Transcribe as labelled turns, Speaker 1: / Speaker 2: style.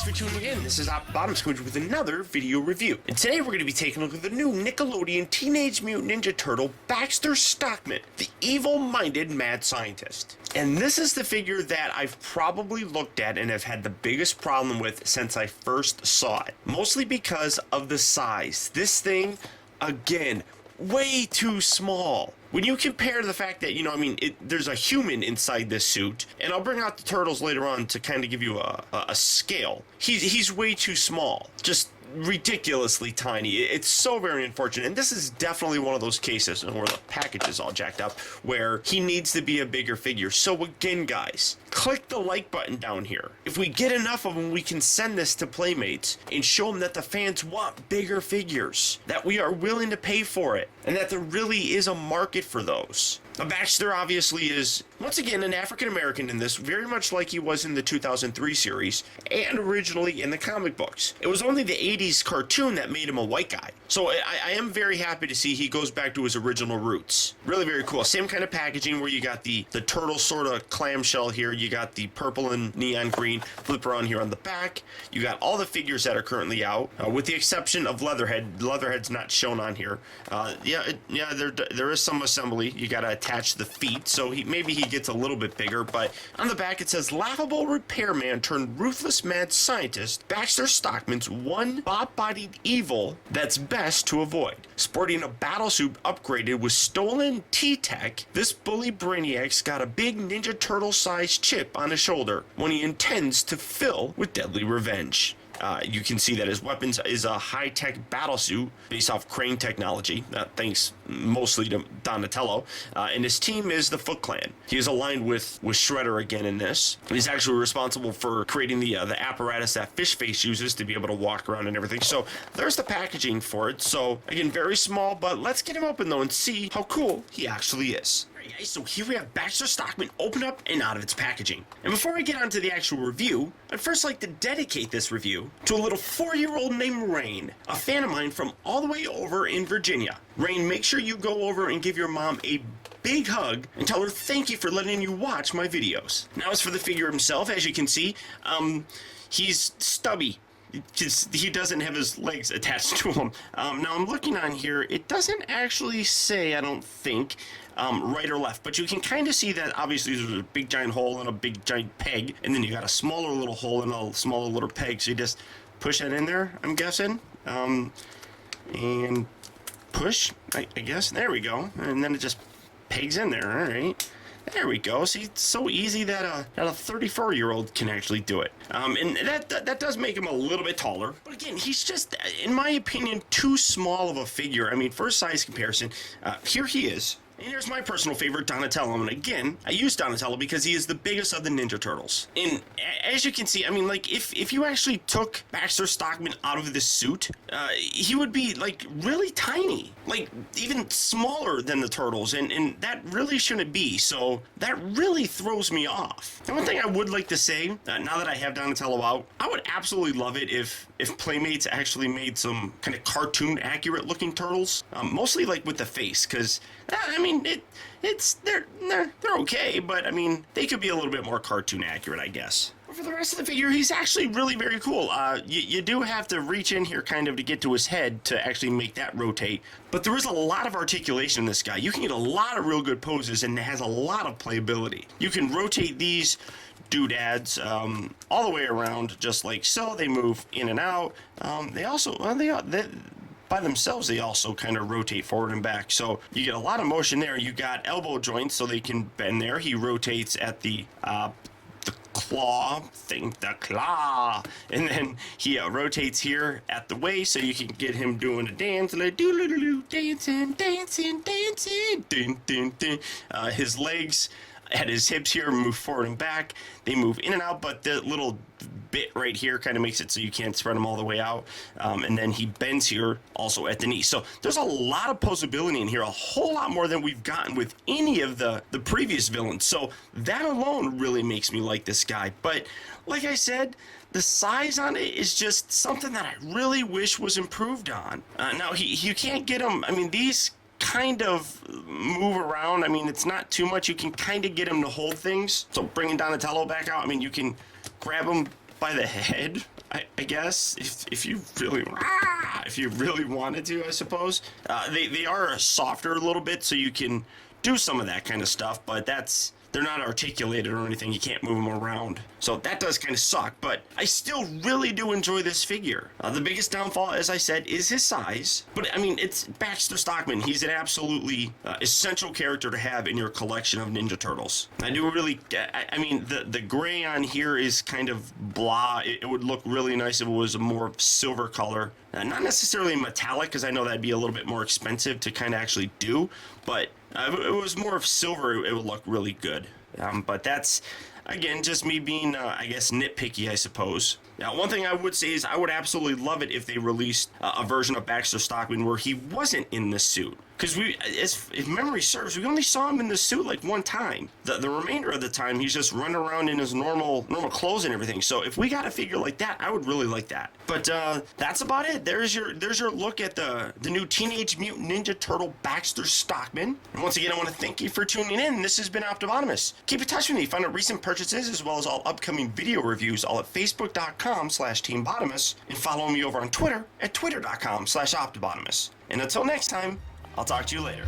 Speaker 1: Thanks for tuning in. This is optibotimus with another video review. And today we're going to be taking a look at the new Nickelodeon Teenage Mutant Ninja Turtle Baxter Stockman, the evil-minded mad scientist. And this is the figure that I've probably looked at and have had the biggest problem with since I first saw it. Mostly because of the size. This thing, again, way too small. When you compare the fact that, there's a human inside this suit, and I'll bring out the turtles later on to kind of give you a scale. He's way too small. Just ridiculously tiny. It's so very unfortunate, and this is definitely one of those cases where the package is all jacked up where he needs to be a bigger figure. So again, guys, click the like button down here. If we get enough of them, we can send this to Playmates and show them that the fans want bigger figures, that we are willing to pay for it, and that there really is a market for those. Now, Baxter obviously is, once again, an African-American in this, very much like he was in the 2003 series, and originally in the comic books. It was only the 80s cartoon that made him a white guy. So I am very happy to see he goes back to his original roots. Really very cool. Same kind of packaging where you got the turtle sort of clamshell here, you got the purple and neon green flipper on here on the back, you got all the figures that are currently out, with the exception of Leatherhead. Leatherhead's not shown on here. There is some assembly. You gotta attach the feet, so maybe he gets a little bit bigger, but on the back it says laughable repairman turned ruthless mad scientist, Baxter Stockman's one bob-bodied evil that's best to avoid. Sporting a battlesuit upgraded with stolen T-Tech, this bully Brainiac's got a big Ninja Turtle-sized chip on his shoulder when he intends to fill with deadly revenge. You can see that his weapons is a high-tech battlesuit based off crane technology, thanks mostly to Donatello, and his team is the Foot Clan. He is aligned with Shredder again in this. He's actually responsible for creating the apparatus that Fish Face uses to be able to walk around and everything. So there's the packaging for it. So again, very small, but let's get him open though and see how cool he actually is. Guys, so here we have Baxter Stockman open up and out of its packaging. And before I get on to the actual review, I'd first like to dedicate this review to a little 4-year-old named Rain, a fan of mine from all the way over in Virginia. Rain, make sure you go over and give your mom a big hug and tell her thank you for letting you watch my videos. Now as for the figure himself, as you can see, he's stubby. He doesn't have his legs attached to him. Now I'm looking on here, it doesn't actually say, I don't think, right or left, but you can kind of see that obviously there's a big giant hole and a big giant peg, and then you got a smaller little hole and a smaller little peg, so you just push that in there, I'm guessing, and push, I guess, there we go, and then it just pegs in there. All right. There we go. See, it's so easy that a 34-year-old can actually do it. And that does make him a little bit taller. But again, he's just, in my opinion, too small of a figure. I mean, for a size comparison, here he is. And here's my personal favorite, Donatello. And again, I use Donatello because he is the biggest of the Ninja Turtles. And as you can see, I mean, like, if you actually took Baxter Stockman out of this suit, he would be, like, really tiny. Like, even smaller than the Turtles. And that really shouldn't be. So that really throws me off. And one thing I would like to say, now that I have Donatello out, I would absolutely love it if Playmates actually made some kind of cartoon-accurate looking turtles. Mostly, like, with the face, because, I mean, they're okay, but I mean, they could be a little bit more cartoon accurate, I guess. But for the rest of the figure, he's actually really very cool. You do have to reach in here kind of to get to his head to actually make that rotate. But there is a lot of articulation in this guy. You can get a lot of real good poses, and it has a lot of playability. You can rotate these doodads all the way around, just like so. They move in and out. They also, by themselves, they also kind of rotate forward and back. So you get a lot of motion there. You got elbow joints so they can bend there. He rotates at the claw thing, and then he rotates here at the waist, so you can get him doing a dance, like dancing, dun, dun, dun. His legs at his hips here move forward and back. They move in and out, but the little bit right here kind of makes it so you can't spread them all the way out. And then he bends here also at the knee. So there's a lot of posability in here, a whole lot more than we've gotten with any of the previous villains. So that alone really makes me like this guy. But like I said, the size on it is just something that I really wish was improved on. Now, you can't get them, I mean, these kind of move around. I mean, it's not too much. You can kind of get him to hold things. So bringing Donatello back out, I mean, you can grab him by the head, I guess if you really wanted to, I suppose. They are softer a little bit, so you can do some of that kind of stuff, but they're not articulated or anything. You can't move them around. So that does kind of suck, but I still really do enjoy this figure. The biggest downfall, as I said, is his size. But I mean, it's Baxter Stockman. He's an absolutely essential character to have in your collection of Ninja Turtles. I do really, I mean, the gray on here is kind of blah. It would look really nice if it was a more silver color. Not necessarily metallic, because I know that'd be a little bit more expensive to kind of actually do, but if it was more of silver, it would look really good. But that's, again, just me being, I guess, nitpicky, I suppose. Now, one thing I would say is I would absolutely love it if they released a version of Baxter Stockman where he wasn't in the suit. Because if memory serves, we only saw him in the suit like one time. The remainder of the time, he's just running around in his normal clothes and everything. So if we got a figure like that, I would really like that. But that's about it. There's your look at the new Teenage Mutant Ninja Turtle Baxter Stockman. And once again, I want to thank you for tuning in. This has been Optibotimus. Keep in touch with me. Find out recent purchases as well as all upcoming video reviews all at facebook.com/teambotimus, and follow me over on Twitter at twitter.com/optibotimus. And until next time, I'll talk to you later.